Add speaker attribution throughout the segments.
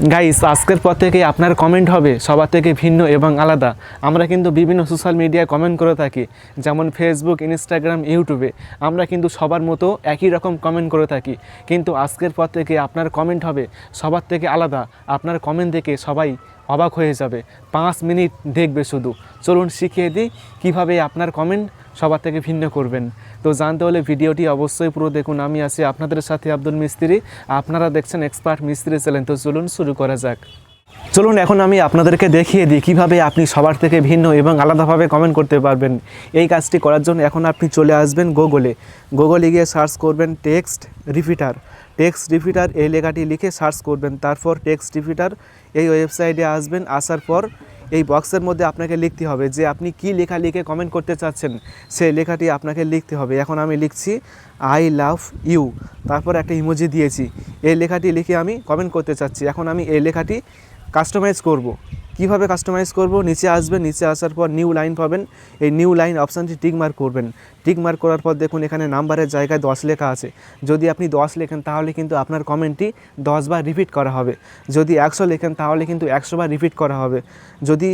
Speaker 1: Guys, আজকের পর থেকে আপনার কমেন্ট হবে সবার থেকে ভিন্ন এবং আলাদা। আমরা কিন্তু বিভিন্ন সোশ্যাল মিডিয়ায় কমেন্ট করে থাকি, যেমন ফেসবুক, ইনস্টাগ্রাম, ইউটিউবে। আমরা কিন্তু সবার মতো একই রকম কমেন্ট করে থাকি, কিন্তু আজকের পর থেকে আপনার কমেন্ট হবে সবার থেকে আলাদা। আপনার কমেন্ট দেখে সবাই অবাক হয়ে যাবে, 5 মিনিট দেখবে শুধু। চলুন শিখিয়ে দিই কীভাবে আপনার কমেন্ট সবার থেকে ভিন্ন করবেন। তো জানতে হলে ভিডিওটি অবশ্যই পুরো দেখুন। আমি আছি আপনাদের সাথে আব্দুল মিস্ত্রি, আপনারা দেখছেন এক্সপার্ট মিস্ত্রি চ্যানেল। তো চলুন শুরু করা যাক। চলুন এখন আমি আপনাদেরকে দেখিয়ে দিই কীভাবে আপনি সবার থেকে ভিন্ন এবং আলাদাভাবে কমেন্ট করতে পারবেন। এই কাজটি করার জন্য এখন আপনি চলে আসবেন গুগলে গিয়ে সার্চ করবেন টেক্সট রিপিটার এই লেখাটি লিখে সার্চ করবেন। তারপর টেক্সট রিপিটার এই ওয়েবসাইটে আসবেন। আসার পর এই বক্সের মধ্যে আপনাকে লিখতে হবে যে আপনি কী লেখা লিখে কমেন্ট করতে চাচ্ছেন, সেই লেখাটি আপনাকে লিখতে হবে। এখন আমি লিখছি আই লাভ ইউ, তারপর একটা ইমোজি দিয়েছি। এই লেখাটি লিখে আমি কমেন্ট করতে চাচ্ছি। এখন আমি এই লেখাটি কাস্টমাইজ করব। কিভাবে কাস্টমাইজ করব? নিচে আসবেন, নিচে আসার পর নিউ লাইন পাবেন। এই নিউ লাইন অপশানটি টিক মার্ক করবেন। টিক মার্ক করার পর দেখুন এখানে নাম্বারের জায়গায় 10 লেখা আছে। যদি আপনি 10 লেখেন তাহলে কিন্তু আপনার কমেন্টটি 10 বার রিপিট করা হবে। যদি 100 লেখেন তাহলে কিন্তু 100 বার রিপিট করা হবে। যদি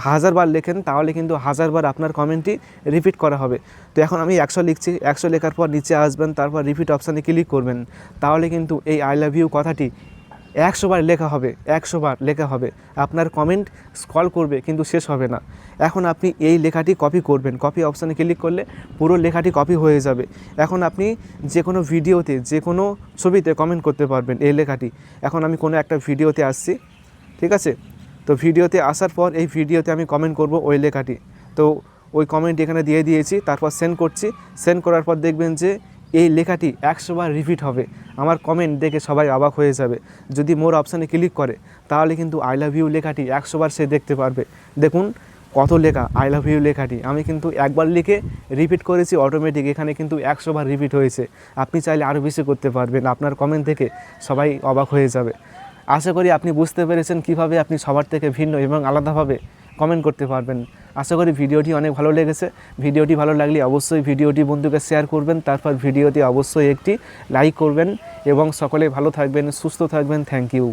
Speaker 1: 1000 বার লেখেন তাহলে কিন্তু 1000 বার আপনার কমেন্টটি রিপিট করা হবে। তো এখন আমি 100 লিখছি। 100 লেখার পর নিচে আসবেন, তারপর রিপিট অপশানে ক্লিক করবেন। তাহলে কিন্তু এই আই লাভ ইউ কথাটি 100 বার লেখা হবে, 100 বার লেখা হবে। আপনার কমেন্ট স্ক্রল করবে কিন্তু শেষ হবে না। এখন আপনি এই লেখাটি কপি করবেন। কপি অপশানে ক্লিক করলে পুরো লেখাটি কপি হয়ে যাবে। এখন আপনি যে কোনো ভিডিওতে, যে কোনো ছবিতে কমেন্ট করতে পারবেন এই লেখাটি। এখন আমি কোনো একটা ভিডিওতে আসছি, ঠিক আছে? তো ভিডিওতে আসার পর এই ভিডিওতে আমি কমেন্ট করব ওই লেখাটি। তো ওই কমেন্ট এখানে দিয়ে দিয়েছি, তারপর সেন্ড করছি। সেন্ড করার পর দেখবেন যে এই লেখাটি 100 বার রিপিট হবে। আমার কমেন্ট দেখে সবাই অবাক হয়ে যাবে। যদি মোর অপশানে ক্লিক করে তাহলে কিন্তু আই লাভ ইউ লেখাটি 100 বার সে দেখতে পারবে। দেখুন কত লেখা আই লাভ ইউ লেখাটি। আমি কিন্তু একবার লিখে রিপিট করেছি, অটোমেটিক এখানে কিন্তু 100 বার রিপিট হয়েছে। আপনি চাইলে আরও বেশি করতে পারবেন। আপনার কমেন্ট দেখে সবাই অবাক হয়ে যাবে। আশা করি আপনি বুঝতে পেরেছেন কীভাবে আপনি সবার থেকে ভিন্ন এবং আলাদাভাবে কমেন্ট করতে পারবেন। আশা করি ভিডিওটি অনেক ভালো লেগেছে। ভিডিওটি ভালো লাগলে অবশ্যই ভিডিওটি বন্ধুকে শেয়ার করবেন। তারপর ভিডিওটি অবশ্যই একটি লাইক করবেন এবং সকলে ভালো থাকবেন, সুস্থ থাকবেন। Thank you.